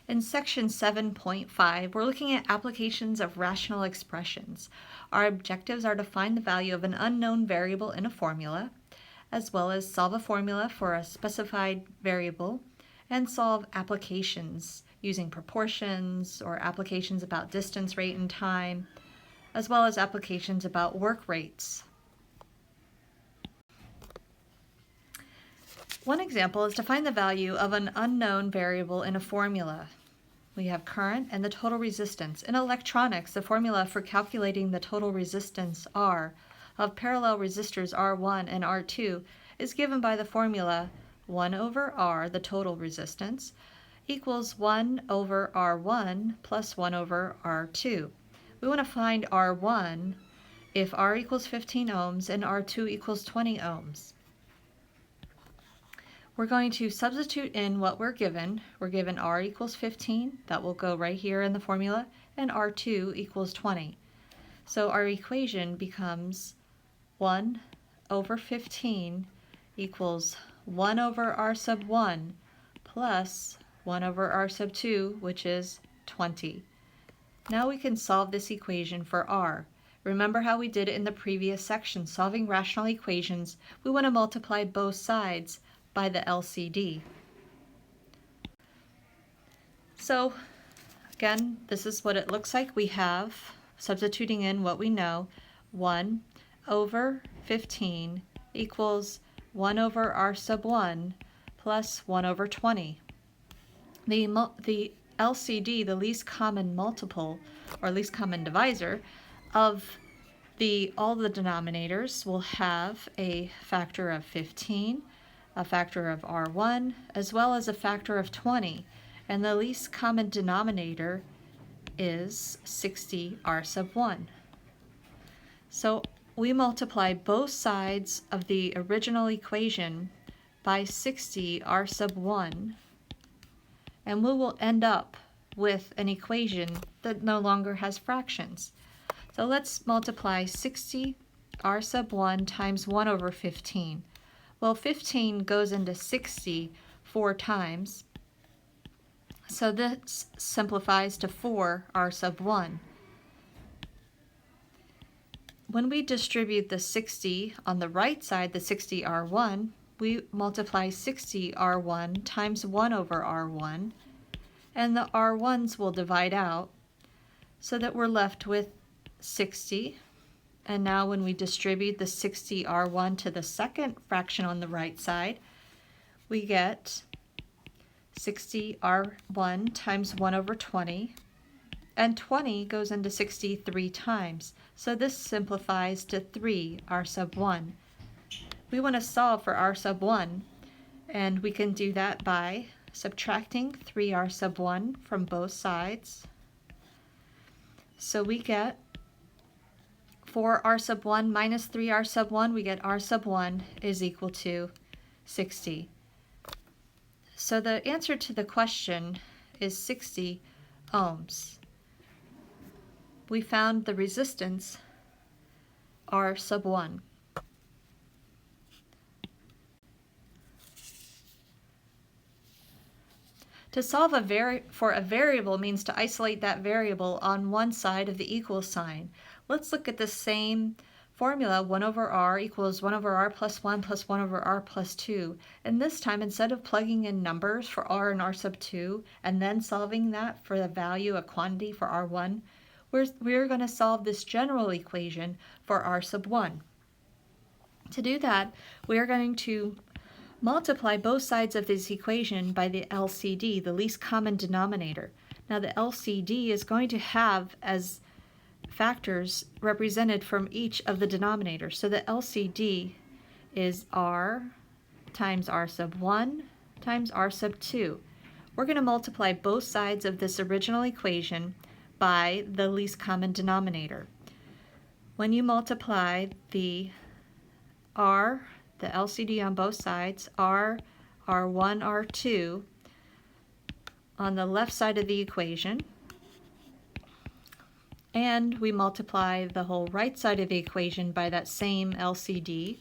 In section 7.5, we're looking at applications of rational expressions. Our objectives are to find the value of an unknown variable in a formula, as well as solve a formula for a specified variable, and solve applications using proportions or applications about distance, rate, and time, as well as applications about work rates. One example is to find the value of an unknown variable in a formula. We have current and the total resistance. In electronics, the formula for calculating the total resistance R of parallel resistors R1 and R2 is given by the formula 1 over R, the total resistance, equals 1 over R1 plus 1 over R2. We want to find R1 if R equals 15 ohms and R2 equals 20 ohms. We're going to substitute in what we're given. We're given R equals 15, that will go right here in the formula, and R2 equals 20. So our equation becomes 1 over 15 equals 1 over R sub 1 plus 1 over R sub 2, which is 20. Now we can solve this equation for R. Remember how we did it in the previous section. Solving rational equations, we want to multiply both sides by the LCD. So again, this is what it looks like. We have, substituting in what we know, 1 over 15 equals 1 over R sub 1 plus 1 over 20. The LCD, the least common multiple, or least common divisor, of all the denominators will have a factor of 15, a factor of R1, as well as a factor of 20, and the least common denominator is 60 R sub 1. So we multiply both sides of the original equation by 60 R sub 1, and we will end up with an equation that no longer has fractions. So let's multiply 60 R sub 1 times 1 over 15. Well, 15 goes into 60 4 times, so this simplifies to 4 R sub 1. When we distribute the 60 on the right side, the 60 R1, we multiply 60 R1 times 1 over R1, and the R1s will divide out so that we're left with 60. And now when we distribute the 60 R1 to the second fraction on the right side, we get 60 R1 times 1 over 20, and 20 goes into 60 3 times. So this simplifies to 3 R sub 1. We want to solve for R sub 1, and we can do that by subtracting 3 R sub 1 from both sides. So we get 4 R sub 1 minus 3 R sub 1, we get R sub 1 is equal to 60. So the answer to the question is 60 ohms. We found the resistance R sub 1. To solve for a variable means to isolate that variable on one side of the equal sign. Let's look at the same formula, 1 over R equals 1 over R plus 1 plus 1 over R plus 2. And this time, instead of plugging in numbers for R and R sub 2, and then solving that for the value of quantity for R1, we're going to solve this general equation for R sub 1. To do that, we are going to multiply both sides of this equation by the LCD, the least common denominator. Now the LCD is going to have as factors represented from each of the denominators. So the LCD is R times R sub 1 times R sub 2. We're going to multiply both sides of this original equation by the least common denominator. When you multiply the R, the LCD on both sides, R, R1, R2, on the left side of the equation, and we multiply the whole right side of the equation by that same LCD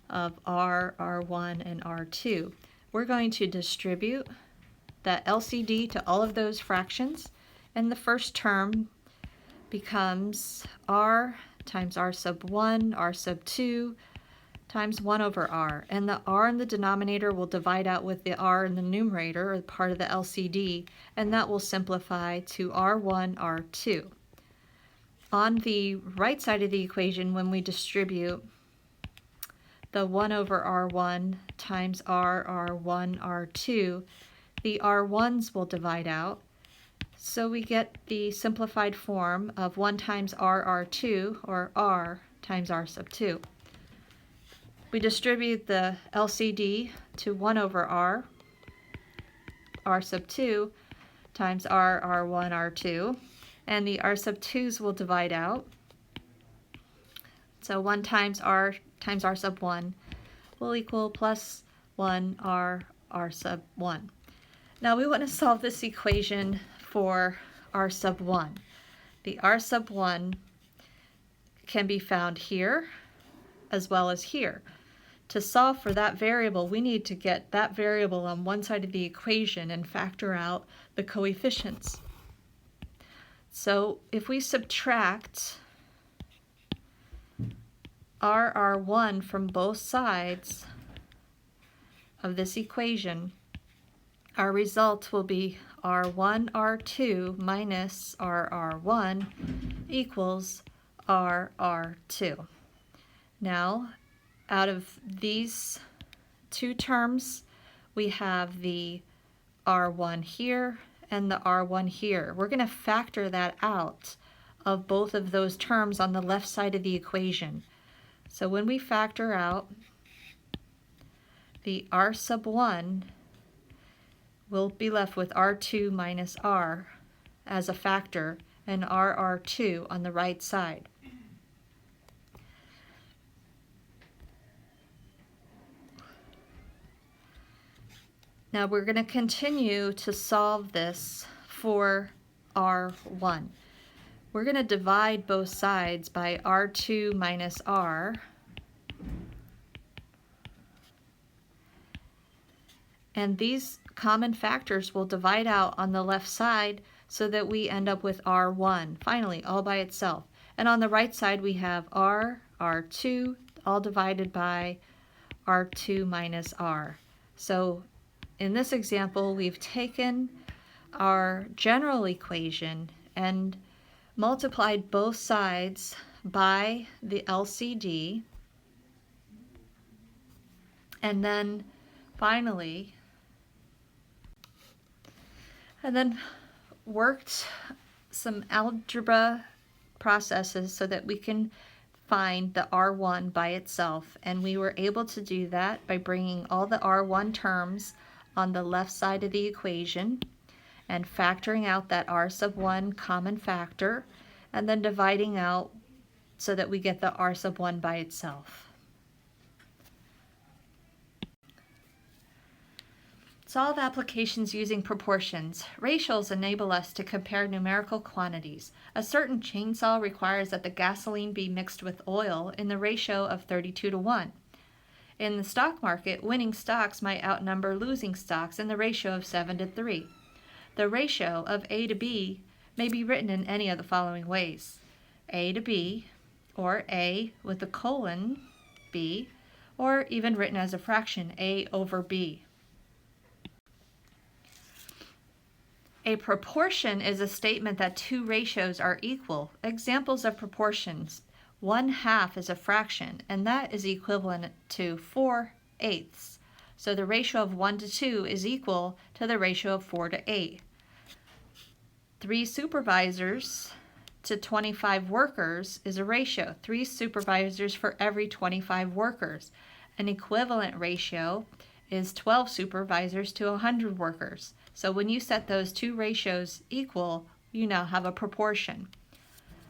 of R, R1, and R2. We're going to distribute the LCD to all of those fractions, and the first term becomes r times r sub 1, r sub 2, times 1 over r. And the r in the denominator will divide out with the r in the numerator, or part of the LCD, and that will simplify to r1, r2. On the right side of the equation, when we distribute the 1 over r1 times r1, r2, the r1s will divide out. So we get the simplified form of 1 times r2, or r times r sub 2. We distribute the LCD to 1 over r sub 2 times r1, r2, and the r sub 2's will divide out. So 1 times r sub 1 will equal plus 1 r sub 1. Now we want to solve this equation for r sub 1. The r sub 1 can be found here as well as here. To solve for that variable, we need to get that variable on one side of the equation and factor out the coefficients. So if we subtract r1 from both sides of this equation, our result will be r1, r2 minus r1 equals r2. Now, out of these two terms, we have the r1 here and the r1 here. We're going to factor that out of both of those terms on the left side of the equation. So when we factor out the r sub 1, we'll be left with r2 minus r as a factor and r2 on the right side. Now we're going to continue to solve this for r1. We're going to divide both sides by r2 minus r. And these common factors will divide out on the left side so that we end up with r1, finally, all by itself. And on the right side we have r2, all divided by r2 minus r. So in this example, we've taken our general equation and multiplied both sides by the LCD, and then finally, worked some algebra processes so that we can find the r1 by itself. And we were able to do that by bringing all the r1 terms on the left side of the equation and factoring out that r sub 1 common factor, and then dividing out so that we get the r sub 1 by itself. Solve applications using proportions. Ratios enable us to compare numerical quantities. A certain chainsaw requires that the gasoline be mixed with oil in the ratio of 32:1. In the stock market, winning stocks might outnumber losing stocks in the ratio of 7:3. The ratio of A to B may be written in any of the following ways: A to B, or A with a colon, B, or even written as a fraction, A over B. A proportion is a statement that two ratios are equal. Examples of proportions: 1/2 is a fraction, and that is equivalent to 4/8. So the ratio of 1 to 2 is equal to the ratio of 4 to 8. 3 supervisors to 25 workers is a ratio. 3 supervisors for every 25 workers. An equivalent ratio is 12 supervisors to 100 workers. So when you set those two ratios equal, you now have a proportion.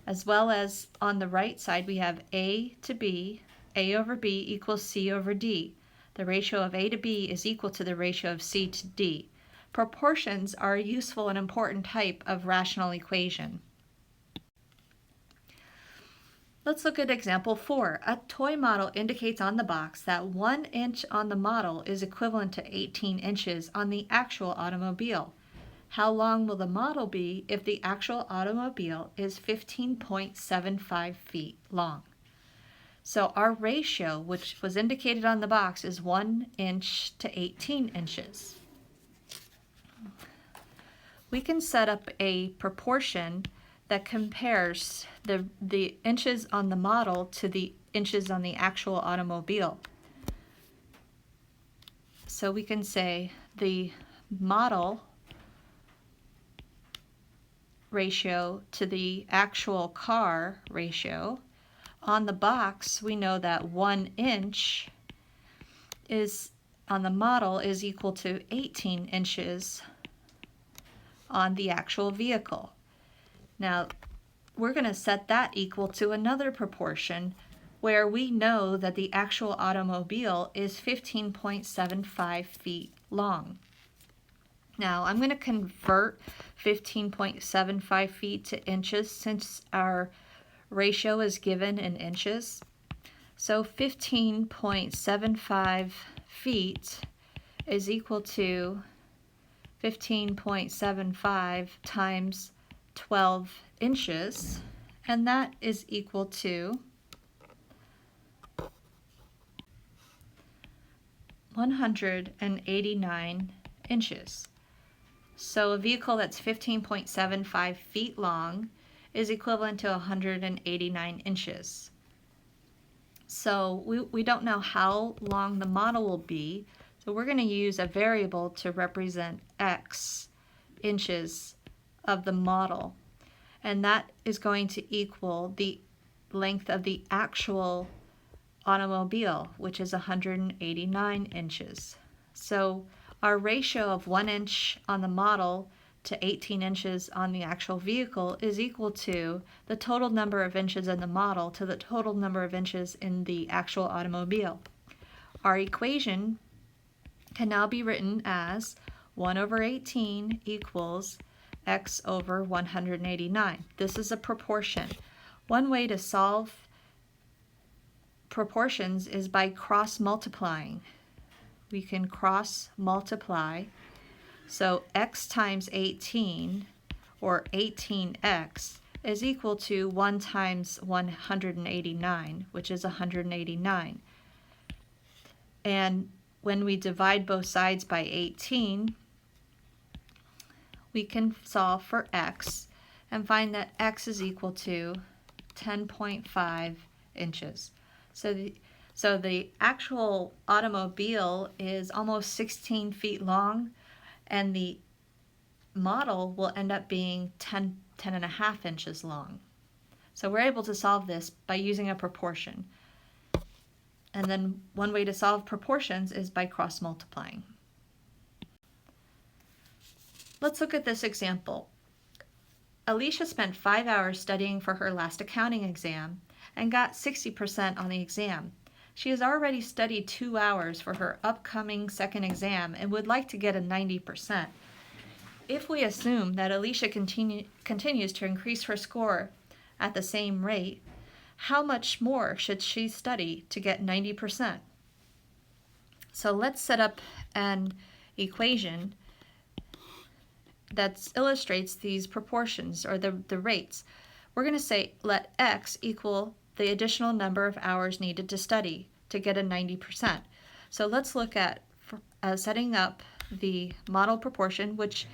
As well as on the right side, we have A to B. A over B equals C over D. The ratio of A to B is equal to the ratio of C to D. Proportions are a useful and important type of rational equation. Let's look at example 4. A toy model indicates on the box that 1 inch on the model is equivalent to 18 inches on the actual automobile. How long will the model be if the actual automobile is 15.75 feet long? So our ratio, which was indicated on the box, is 1 inch to 18 inches. We can set up a proportion that compares the inches on the model to the inches on the actual automobile. So we can say the model ratio to the actual car ratio. On the box, we know that 1 inch is on the model is equal to 18 inches on the actual vehicle. Now, we're going to set that equal to another proportion where we know that the actual automobile is 15.75 feet long. Now, I'm going to convert 15.75 feet to inches since our ratio is given in inches. So 15.75 feet is equal to 15.75 times 12 inches, and that is equal to 189 inches. So a vehicle that's 15.75 feet long is equivalent to 189 inches. So we don't know how long the model will be, so we're going to use a variable to represent x inches of the model, and that is going to equal the length of the actual automobile, which is 189 inches. So our ratio of 1 inch on the model to 18 inches on the actual vehicle is equal to the total number of inches in the model to the total number of inches in the actual automobile. Our equation can now be written as 1 over 18 equals x over 189. This is a proportion. One way to solve proportions is by cross multiplying. We can cross multiply. So x times 18, or 18x, is equal to 1 times 189, which is 189. And when we divide both sides by 18, we can solve for x and find that x is equal to 10.5 inches. So the actual automobile is almost 16 feet long, and the model will end up being 10 and a half inches long. So we're able to solve this by using a proportion. And then one way to solve proportions is by cross multiplying. Let's look at this example. Alicia spent 5 hours studying for her last accounting exam and got 60% on the exam. She has already studied 2 hours for her upcoming second exam and would like to get a 90%. If we assume that Alicia continues to increase her score at the same rate, how much more should she study to get 90%? So let's set up an equation that illustrates these proportions, or the rates. We're going to say let x equal the additional number of hours needed to study to get a 90%. So let's look at setting up the model proportion, which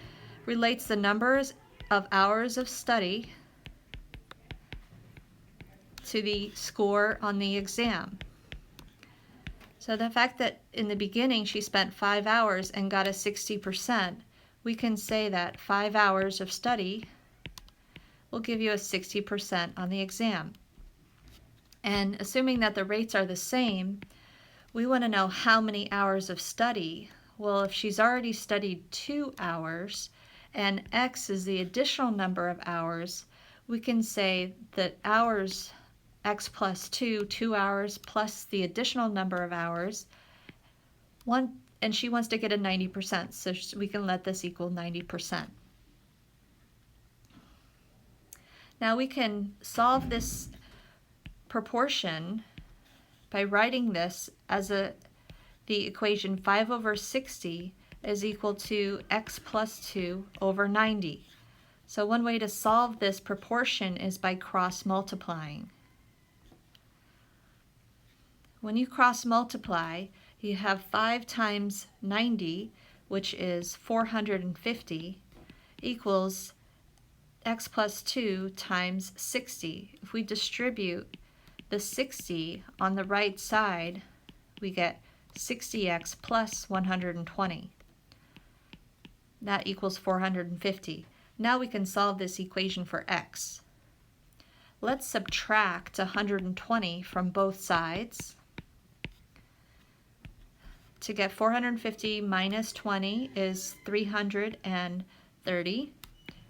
relates the numbers of hours of study to the score on the exam. So the fact that in the beginning she spent 5 hours and got a 60%, we can say that 5 hours of study will give you a 60% on the exam. And assuming that the rates are the same, we want to know how many hours of study. Well, if she's already studied 2 hours and x is the additional number of hours, we can say that hours, x plus 2 hours plus the additional number of hours, and she wants to get a 90%, so we can let this equal 90%. Now we can solve this proportion by writing this as the equation 5 over 60 is equal to x plus 2 over 90. So one way to solve this proportion is by cross multiplying. When you cross multiply, you have 5 times 90, which is 450, equals x plus 2 times 60. If we distribute the 60 on the right side, we get 60x plus 120. That equals 450. Now we can solve this equation for x. Let's subtract 120 from both sides. To get 450 minus 20 is 330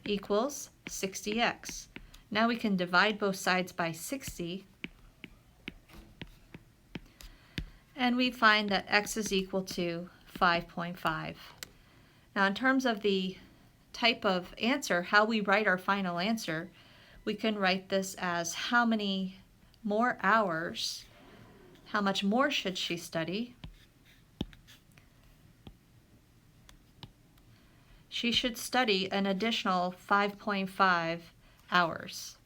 equals 60x. Now we can divide both sides by 60, and we find that x is equal to 5.5. Now in terms of the type of answer, how we write our final answer, we can write this as how many more hours, how much more should she study? She should study an additional 5.5 hours.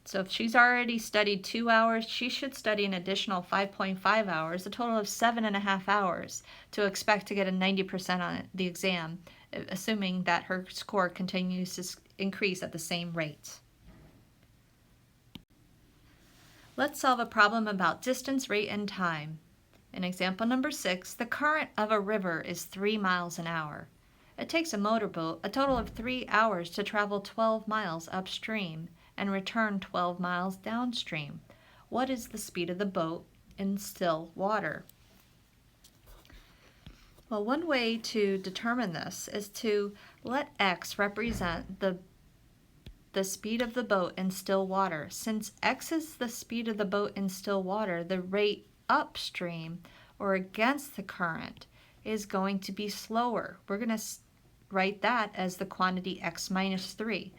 So if she's already studied 2 hours, she should study an additional 5.5 hours, a total of 7.5 hours, to expect to get a 90% on the exam, assuming that her score continues to increase at the same rate. Let's solve a problem about distance, rate, and time. In example number 6, the current of a river is 3 miles an hour. It takes a motorboat a total of 3 hours to travel 12 miles upstream and return 12 miles downstream. What is the speed of the boat in still water? Well, one way to determine this is to let x represent the speed of the boat in still water. Since x is the speed of the boat in still water, the rate upstream or against the current is going to be slower. We're going to write that as the quantity x minus 3.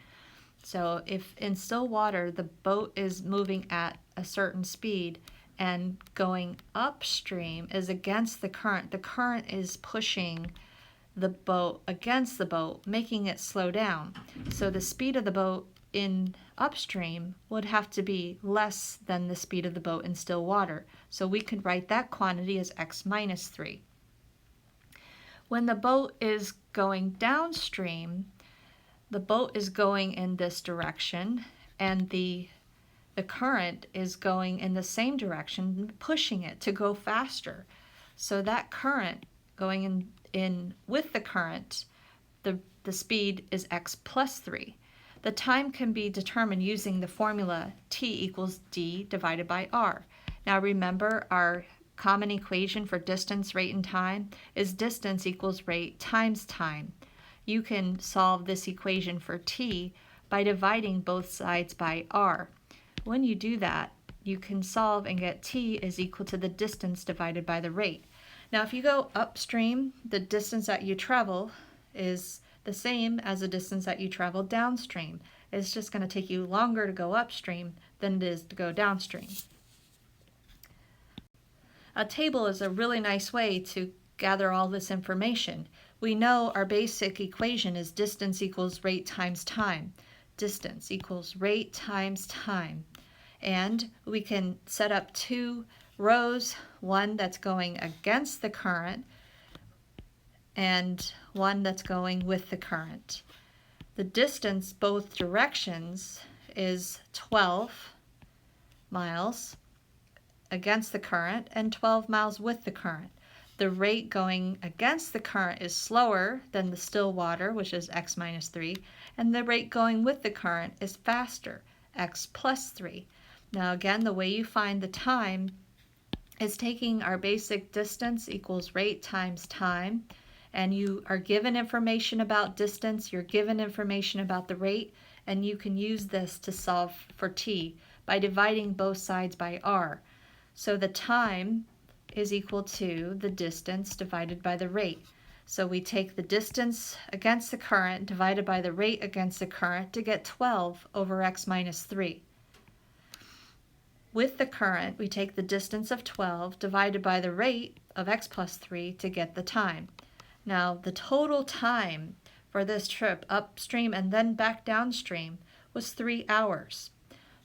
So if in still water the boat is moving at a certain speed and going upstream is against the current is pushing the boat against the boat, making it slow down. So the speed of the boat in upstream would have to be less than the speed of the boat in still water. So we could write that quantity as x minus 3. When the boat is going downstream, the boat is going in this direction, and the current is going in the same direction, pushing it to go faster. So that current going in with the current, the speed is x plus 3. The time can be determined using the formula t equals d divided by r. Now remember, our common equation for distance, rate, and time is distance equals rate times time. You can solve this equation for t by dividing both sides by r. When you do that, you can solve and get t is equal to the distance divided by the rate. Now if you go upstream, the distance that you travel is the same as the distance that you travel downstream. It's just going to take you longer to go upstream than it is to go downstream. A table is a really nice way to gather all this information. We know our basic equation is distance equals rate times time. Distance equals rate times time. And we can set up 2 rows, one that's going against the current and one that's going with the current. The distance both directions is 12 miles against the current and 12 miles with the current. The rate going against the current is slower than the still water, which is x minus 3, and the rate going with the current is faster, x plus 3. Now again, the way you find the time is taking our basic distance equals rate times time, and you are given information about distance, you're given information about the rate, and you can use this to solve for t by dividing both sides by r. So the time is equal to the distance divided by the rate. So we take the distance against the current divided by the rate against the current to get 12 over x minus 3. With the current, we take the distance of 12 divided by the rate of x plus 3 to get the time. Now, the total time for this trip upstream and then back downstream was 3 hours.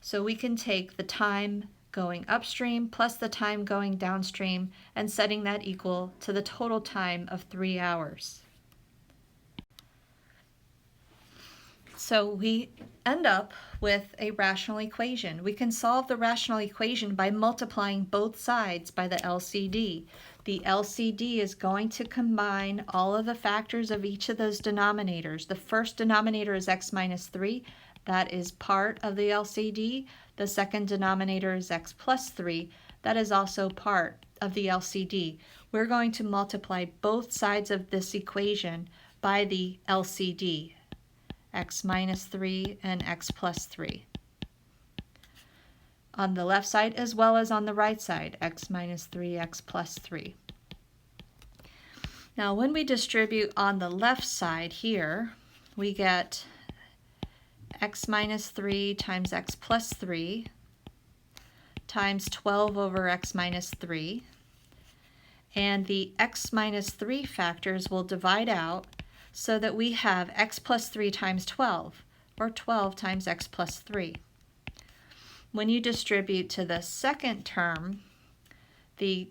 So we can take the time going upstream plus the time going downstream and setting that equal to the total time of 3 hours. So we end up with a rational equation. We can solve the rational equation by multiplying both sides by the LCD. The LCD is going to combine all of the factors of each of those denominators. The first denominator is x minus 3. That is part of the LCD. The second denominator is x plus 3. That is also part of the LCD. We're going to multiply both sides of this equation by the LCD, x minus 3 and x plus 3. On the left side as well as on the right side, x minus 3, x plus 3. Now when we distribute on the left side here, we get x minus 3 times x plus 3 times 12 over x minus 3. And the x minus 3 factors will divide out so that we have x plus 3 times 12, or 12 times x plus 3. When you distribute to the second term, the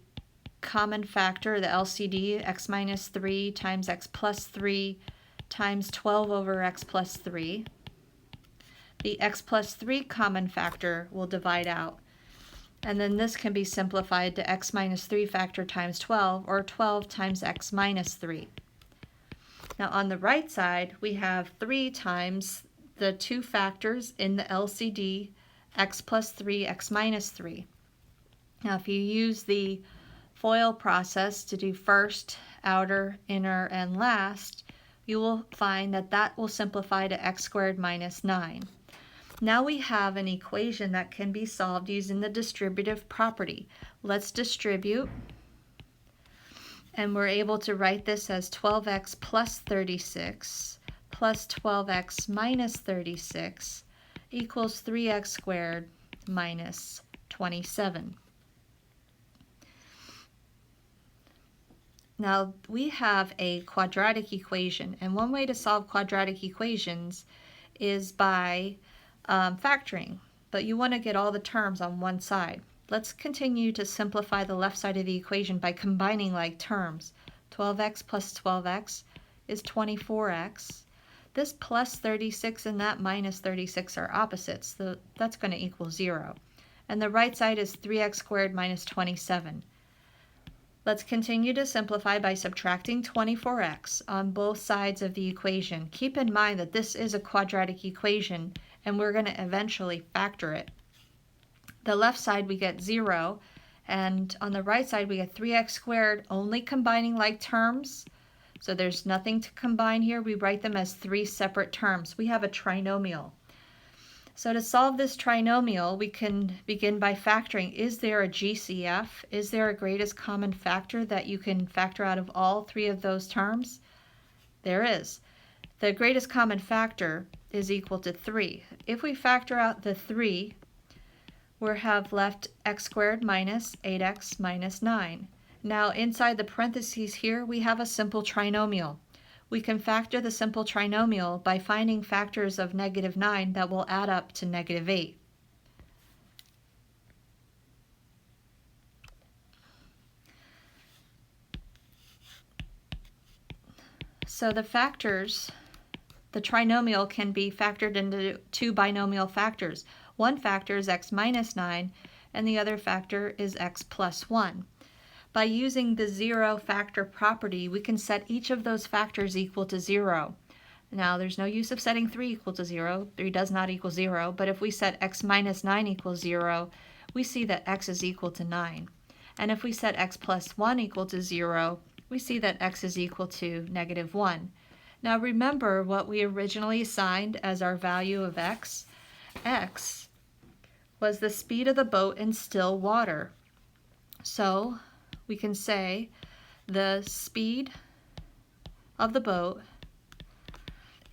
common factor, the LCD, x minus 3 times x plus 3 times 12 over x plus 3, the x plus 3 common factor will divide out. And then this can be simplified to x minus 3 factor times 12, or 12 times x minus 3. Now on the right side, we have 3 times the two factors in the LCD, x plus 3, x minus 3. Now if you use the FOIL process to do first, outer, inner, and last, you will find that that will simplify to x squared minus 9. Now we have an equation that can be solved using the distributive property. Let's distribute, and we're able to write this as 12x plus 36 plus 12x minus 36 equals 3x squared minus 27. Now we have a quadratic equation, and one way to solve quadratic equations is by factoring, but you want to get all the terms on one side. Let's continue to simplify the left side of the equation by combining like terms. 12x plus 12x is 24x. This plus 36 and that minus 36 are opposites, so that's going to equal 0. And the right side is 3x squared minus 27. Let's continue to simplify by subtracting 24x on both sides of the equation. Keep in mind that this is a quadratic equation, and we're going to eventually factor it. The left side we get 0, and on the right side we get 3x squared, only combining like terms. So there's nothing to combine here. We write them as 3 separate terms. We have a trinomial. So to solve this trinomial, we can begin by factoring. Is there a GCF? Is there a greatest common factor that you can factor out of all 3 of those terms? There is. The greatest common factor is equal to 3. If we factor out the 3, we have left x squared minus 8x minus 9. Now inside the parentheses here, we have a simple trinomial. We can factor the simple trinomial by finding factors of negative 9 that will add up to negative 8. So the factors, the trinomial can be factored into 2 binomial factors. One factor is x minus 9, and the other factor is x plus 1. By using the 0 factor property, we can set each of those factors equal to 0. Now, there's no use of setting 3 equal to 0. 3 does not equal 0, but if we set x minus 9 equals 0, we see that x is equal to 9. And if we set x plus 1 equal to 0, we see that x is equal to negative 1. Now remember what we originally assigned as our value of x. X was the speed of the boat in still water. So we can say the speed of the boat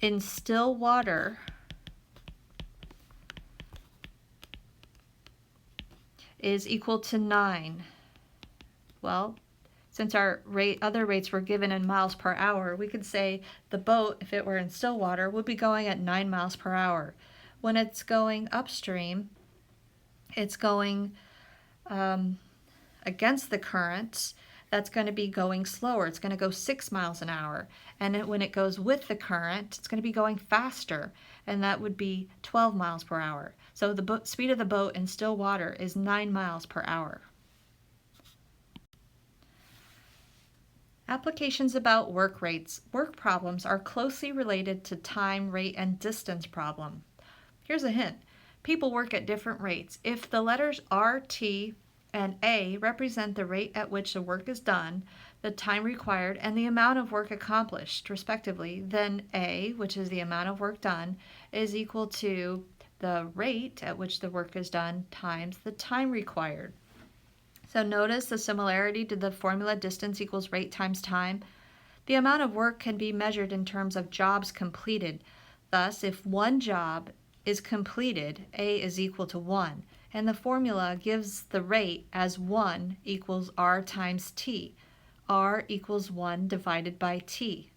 in still water is equal to 9. Well, since our other rates were given in miles per hour, we could say the boat, if it were in still water, would be going at 9 miles per hour. When it's going upstream, it's going against the current. That's going to be going slower. It's going to go 6 miles an hour. And when it goes with the current, it's going to be going faster, and that would be 12 miles per hour. So the speed of the boat in still water is 9 miles per hour. Applications about work rates. Work problems are closely related to time, rate, and distance problem. Here's a hint. People work at different rates. If the letters R, T, and A represent the rate at which the work is done, the time required, and the amount of work accomplished, respectively, then A, which is the amount of work done, is equal to the rate at which the work is done times the time required. So notice the similarity to the formula distance equals rate times time. The amount of work can be measured in terms of jobs completed. Thus, if one job is completed, A is equal to 1, and the formula gives the rate as 1 equals R times T. R equals 1 divided by T.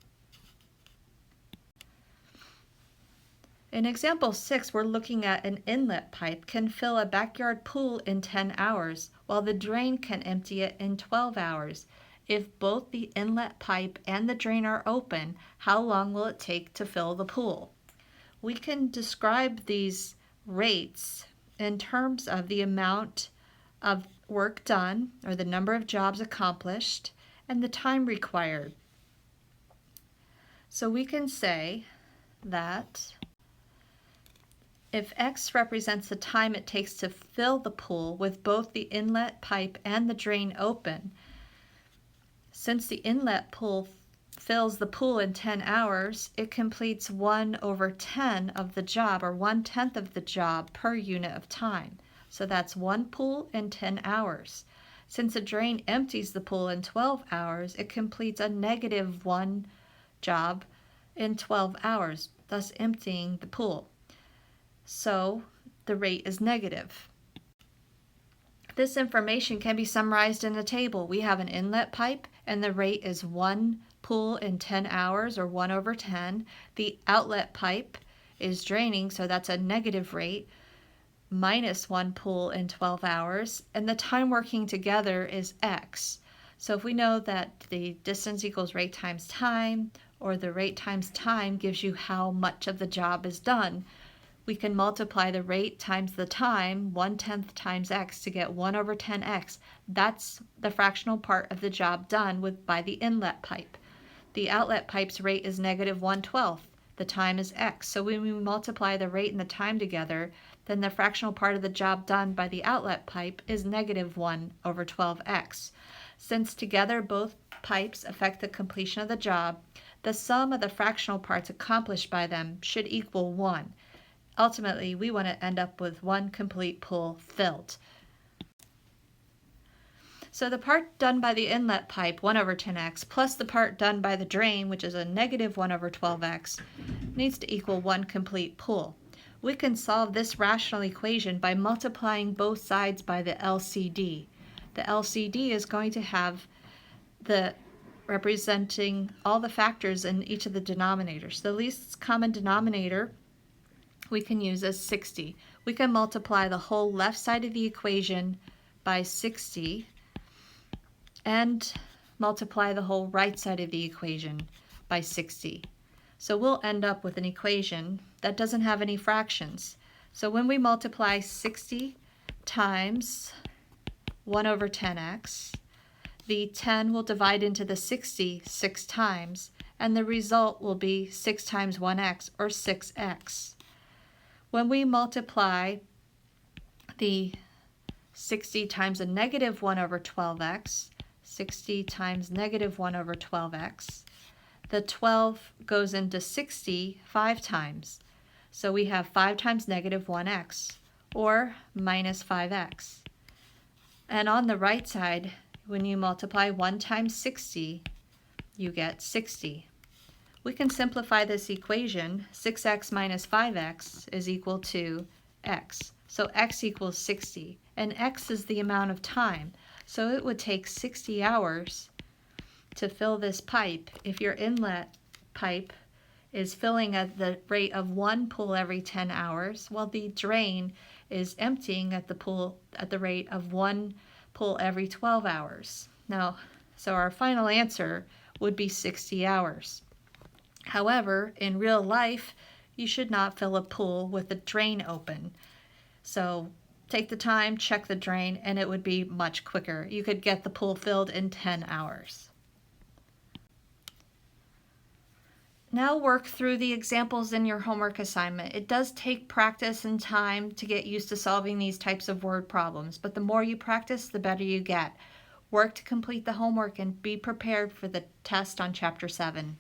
In example 6, we're looking at an inlet pipe can fill a backyard pool in 10 hours, while the drain can empty it in 12 hours. If both the inlet pipe and the drain are open, how long will it take to fill the pool? We can describe these rates in terms of the amount of work done, or the number of jobs accomplished, and the time required. So we can say that if X represents the time it takes to fill the pool with both the inlet pipe and the drain open, since the inlet pool fills the pool in 10 hours, it completes 1/10 of the job, or 1/10 of the job per unit of time. So that's one pool in 10 hours. Since the drain empties the pool in 12 hours, it completes a -1 job in 12 hours, thus emptying the pool. So the rate is negative. This information can be summarized in a table. We have an inlet pipe, and the rate is 1 pool in 10 hours, or 1/10. The outlet pipe is draining, so that's a negative rate, minus 1 pool in 12 hours, and the time working together is X. So if we know that the distance equals rate times time, or the rate times time gives you how much of the job is done, we can multiply the rate times the time, 1/10 times X, to get 1/10X. That's the fractional part of the job done by the inlet pipe. The outlet pipe's rate is -1/12. The time is X. So when we multiply the rate and the time together, then the fractional part of the job done by the outlet pipe is -1/12X. Since together both pipes affect the completion of the job, the sum of the fractional parts accomplished by them should equal 1. Ultimately, we want to end up with 1 complete pool filled. So the part done by the inlet pipe, 1/10X, plus the part done by the drain, which is a -1/12X, needs to equal 1 complete pool. We can solve this rational equation by multiplying both sides by the LCD. The LCD is going to have the representing all the factors in each of the denominators. The least common denominator we can use as 60. We can multiply the whole left side of the equation by 60 and multiply the whole right side of the equation by 60. So we'll end up with an equation that doesn't have any fractions. So when we multiply 60 times 1/10X, the 10 will divide into the 60 6 times, and the result will be 6 times 1x, or 6x. When we multiply the 60 times a -1/12x, 60 times -1/12x, the 12 goes into 60 5 times. So we have 5 times -1x, or -5x. And on the right side, when you multiply 1 times 60, you get 60. We can simplify this equation. 6x minus 5x is equal to x. So x equals 60, and x is the amount of time. So it would take 60 hours to fill this pipe if your inlet pipe is filling at the rate of 1 pull every 10 hours, while the drain is emptying at the rate of 1 pull every 12 hours. Now, so our final answer would be 60 hours. However, in real life, you should not fill a pool with the drain open. So take the time, check the drain, and it would be much quicker. You could get the pool filled in 10 hours. Now work through the examples in your homework assignment. It does take practice and time to get used to solving these types of word problems, but the more you practice, the better you get. Work to complete the homework and be prepared for the test on Chapter 7.